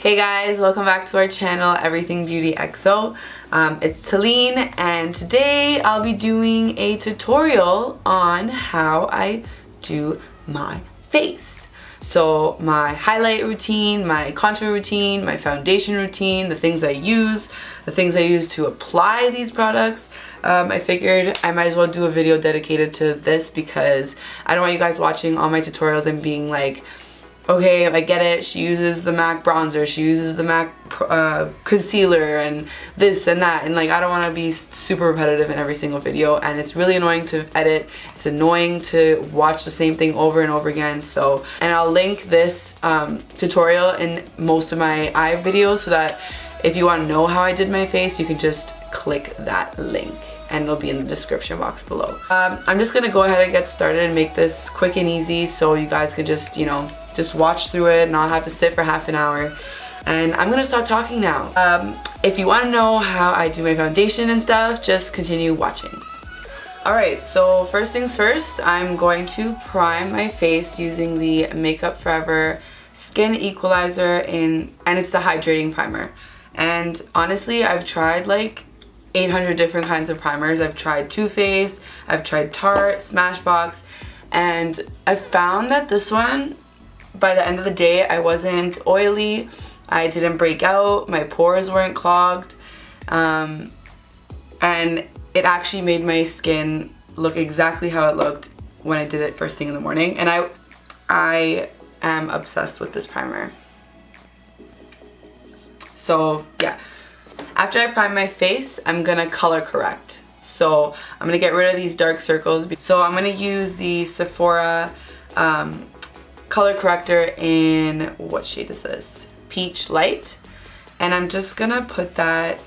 Hey guys, welcome back to our channel, Everythingbeautyxo. It's Taline, and today I'll be doing a tutorial on how I do my face. So my highlight routine, my contour routine, my foundation routine, the things I use to apply these products. I figured I might as well do a video dedicated to this because I don't want you guys watching all my tutorials and being like, okay, I get it, she uses the MAC bronzer, she uses the MAC concealer and this and that, and like I don't want to be super repetitive in every single video, and it's really annoying to edit, it's annoying to watch the same thing over and over again. So, and I'll link this tutorial in most of my eye videos so that if you want to know how I did my face, you can just click that link and it'll be in the description box below. I'm just gonna go ahead and get started and make this quick and easy so you guys can just, you know, just watch through it and not have to sit for half an hour. And I'm gonna stop talking now. If you wanna know how I do my foundation and stuff, just continue watching. Alright, so first things first, I'm going to prime my face using the Makeup Forever Skin Equalizer and it's the hydrating primer. And honestly, I've tried like 800 different kinds of primers. I've tried Too Faced, I've tried Tarte, Smashbox, and I found that this one, by the end of the day, I wasn't oily, I didn't break out, my pores weren't clogged, and it actually made my skin look exactly how it looked when I did it first thing in the morning. And I am obsessed with this primer. So yeah. After I prime my face, I'm gonna color correct. So I'm gonna get rid of these dark circles. So I'm gonna use the Sephora color corrector in, what shade is this? Peach Light. And I'm just gonna put that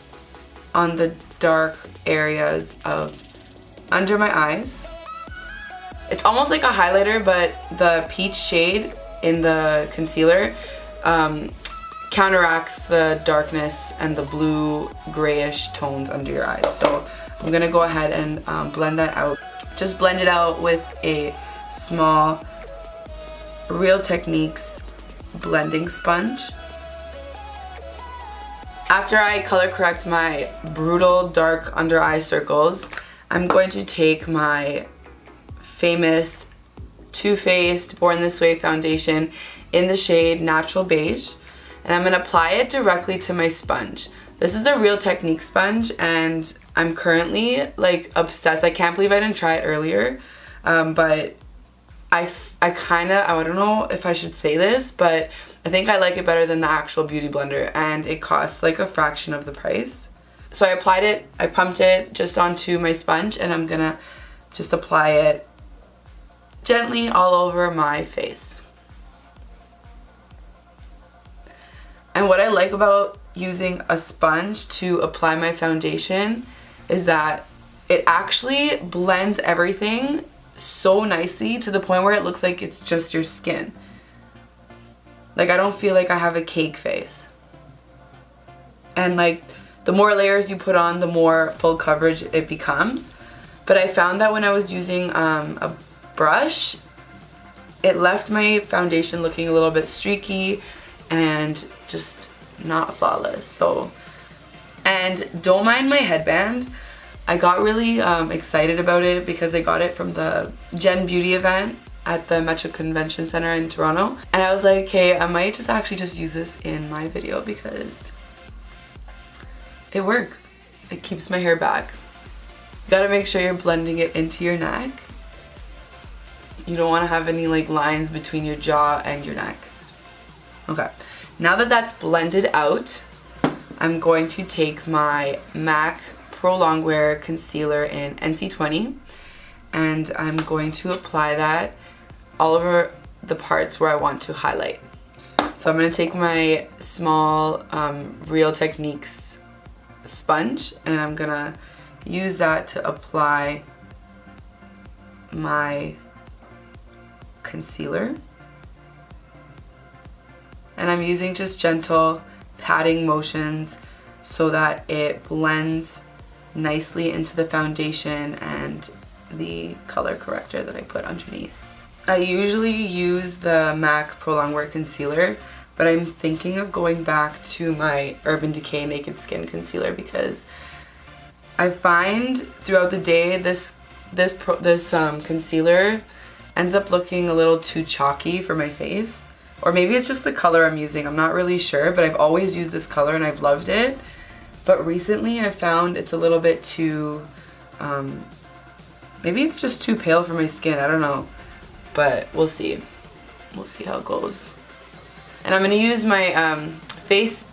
on the dark areas of under my eyes. It's almost like a highlighter, but the peach shade in the concealer counteracts the darkness and the blue grayish tones under your eyes. So I'm gonna go ahead and blend that out. Just blend it out with a small Real Techniques blending sponge. After I color correct my brutal dark under eye circles, I'm going to take my famous Too Faced Born This Way foundation in the shade Natural Beige, and I'm going to apply it directly to my sponge. This is a Real Techniques sponge, and I'm currently like obsessed. I can't believe I didn't try it earlier, but I don't know if I should say this, but I think I like it better than the actual Beauty Blender, and it costs like a fraction of the price. So I applied it, I pumped it just onto my sponge, and I'm gonna just apply it gently all over my face. And what I like about using a sponge to apply my foundation is that it actually blends everything so nicely to the point where it looks like it's just your skin. Like, I don't feel like I have a cake face. And like, the more layers you put on, the more full coverage it becomes. But I found that when I was using a brush, it left my foundation looking a little bit streaky and just not flawless. So, and don't mind my headband. I got really excited about it because I got it from the Gen Beauty event at the Metro Convention Center in Toronto. And I was like, okay, I might just actually just use this in my video because it works. It keeps my hair back. You gotta make sure you're blending it into your neck. You don't wanna have any like lines between your jaw and your neck. Okay, now that that's blended out, I'm going to take my MAC Pro Longwear Concealer in NC20, and I'm going to apply that all over the parts where I want to highlight. So I'm going to take my small Real Techniques sponge, and I'm going to use that to apply my concealer. And I'm using just gentle patting motions so that it blends nicely into the foundation and the color corrector that I put underneath. I usually use the MAC Pro Longwear Concealer but I'm thinking of going back to my Urban Decay Naked Skin Concealer because I find throughout the day this concealer ends up looking a little too chalky for my face. Or maybe it's just the color I'm using, I'm not really sure, but I've always used this color and I've loved it. But recently I found it's a little bit too, maybe it's just too pale for my skin, I don't know. But we'll see. We'll see how it goes. And I'm going to use my Face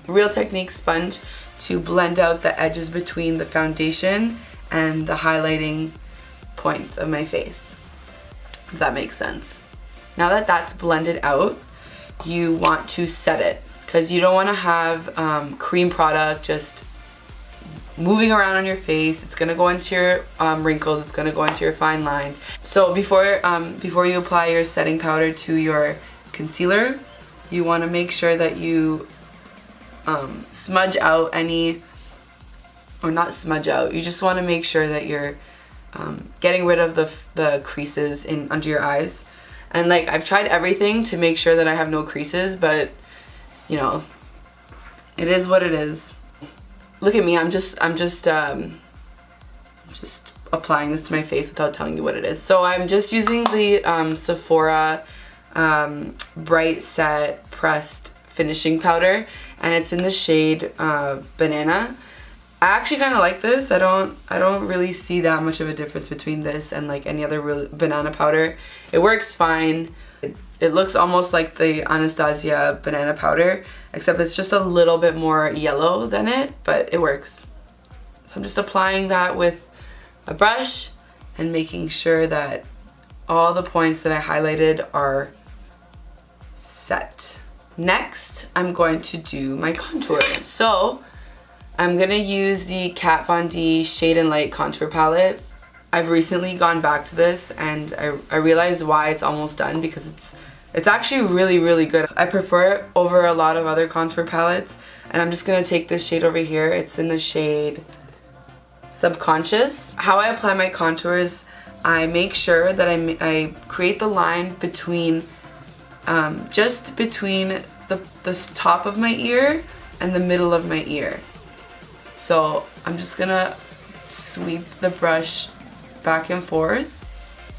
Real Techniques sponge to blend out the edges between the foundation and the highlighting points of my face, if that makes sense. Now that that's blended out, you want to set it because you don't want to have cream product just moving around on your face. It's going to go into your wrinkles, it's going to go into your fine lines. So before you apply your setting powder to your concealer, you want to make sure that you smudge out any, or not smudge out, you just want to make sure that you're getting rid of the creases under your eyes. And like, I've tried everything to make sure that I have no creases, but you know, it is what it is. Look at me, I'm just applying this to my face without telling you what it is. So I'm just using the Sephora Bright Set Pressed Finishing Powder, and it's in the shade Banana. I actually kind of like this. I don't really see that much of a difference between this and like any other banana powder. It works fine. It looks almost like the Anastasia banana powder, except it's just a little bit more yellow than it, but it works. So I'm just applying that with a brush and making sure that all the points that I highlighted are set. Next, I'm going to do my contour. So I'm gonna use the Kat Von D Shade and Light Contour Palette. I've recently gone back to this and I realized why it's almost done, because it's actually really good. I prefer it over a lot of other contour palettes, and I'm just gonna take this shade over here. It's in the shade Subconscious. How I apply my contours, I make sure that I create the line between just between the top of my ear and the middle of my ear. So I'm just gonna sweep the brush back and forth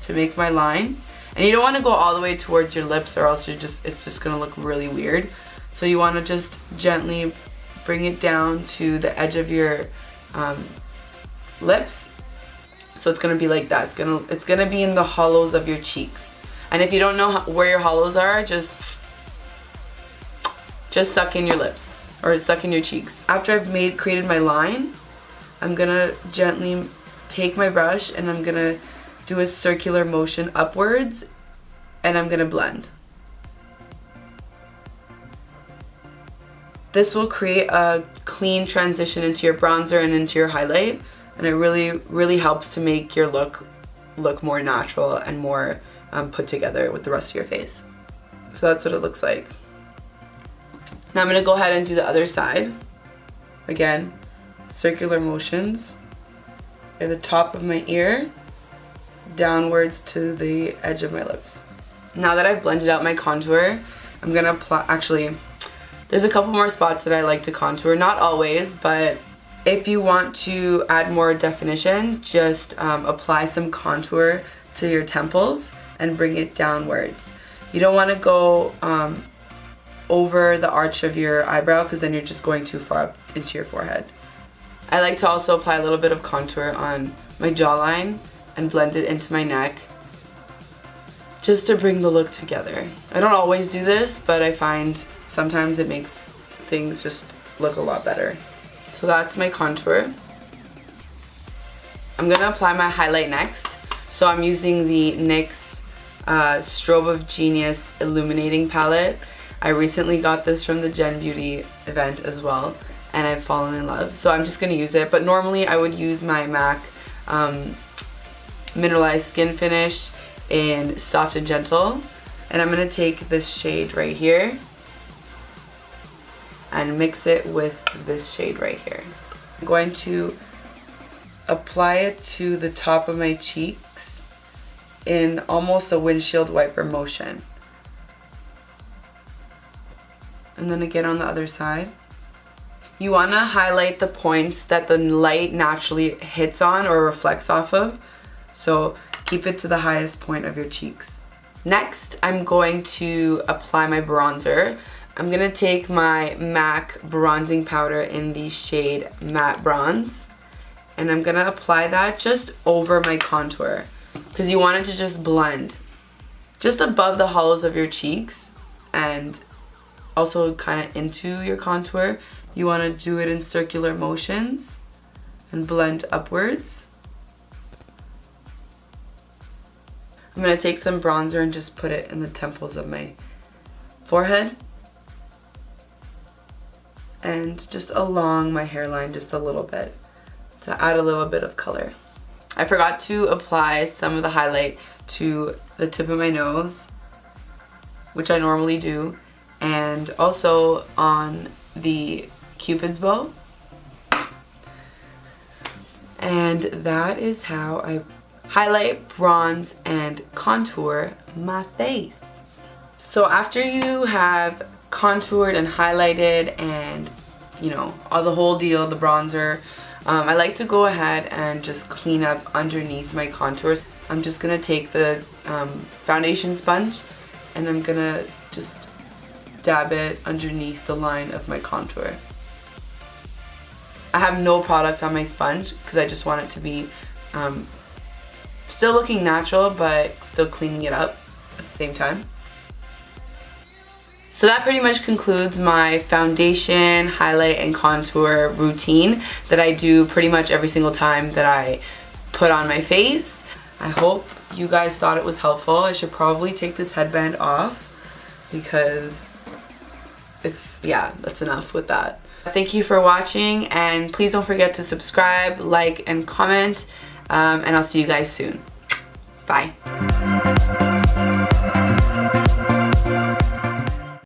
to make my line. And you don't want to go all the way towards your lips, or else it's just gonna look really weird. So you want to just gently bring it down to the edge of your lips. So it's gonna be like that. It's gonna be in the hollows of your cheeks. And if you don't know where your hollows are, just suck in your lips or suck in your cheeks. After I've created my line, I'm gonna gently take my brush and I'm gonna do a circular motion upwards, and I'm gonna blend. This will create a clean transition into your bronzer and into your highlight, and it really helps to make your look more natural and more put together with the rest of your face. So that's what it looks like. Now I'm gonna go ahead and do the other side. Again, circular motions at the top of my ear, downwards to the edge of my lips. Now that I've blended out my contour, I'm gonna apply, actually, there's a couple more spots that I like to contour, not always, but if you want to add more definition, just apply some contour to your temples and bring it downwards. You don't wanna go over the arch of your eyebrow, because then you're just going too far up into your forehead. I like to also apply a little bit of contour on my jawline and blend it into my neck, just to bring the look together. I don't always do this, but I find sometimes it makes things just look a lot better. So that's my contour. I'm gonna apply my highlight next. So I'm using the NYX Strobe of Genius Illuminating Palette. I recently got this from the Gen Beauty event as well, and I've fallen in love. So I'm just gonna use it, but normally I would use my MAC Mineralized Skin Finish in Soft and Gentle, and I'm gonna take this shade right here and mix it with this shade right here. I'm going to apply it to the top of my cheeks in almost a windshield wiper motion. and then again on the other side. You want to highlight the points that the light naturally hits on or reflects off of. So keep it to the highest point of your cheeks. Next, I'm going to apply my bronzer. I'm going to take my MAC bronzing powder in the shade Matte Bronze. And I'm going to apply that just over my contour, because you want it to just blend. Just above the hollows of your cheeks and also kind of into your contour. You want to do it in circular motions and blend upwards. I'm going to take some bronzer and just put it in the temples of my forehead. And just along my hairline just a little bit to add a little bit of color. I forgot to apply some of the highlight to the tip of my nose, which I normally do, and also on the Cupid's bow. And that is how I highlight, bronze, and contour my face. So after you have contoured and highlighted and, you know, all the whole deal, the bronzer, I like to go ahead and just clean up underneath my contours. I'm just going to take the foundation sponge and I'm going to just dab it underneath the line of my contour. I have no product on my sponge because I just want it to be still looking natural but still cleaning it up at the same time. So that pretty much concludes my foundation, highlight, and contour routine that I do pretty much every single time that I put on my face. I hope you guys thought it was helpful. I should probably take this headband off because that's enough with that. Thank you for watching, and please don't forget to subscribe, like, and comment, and I'll see you guys soon. Bye.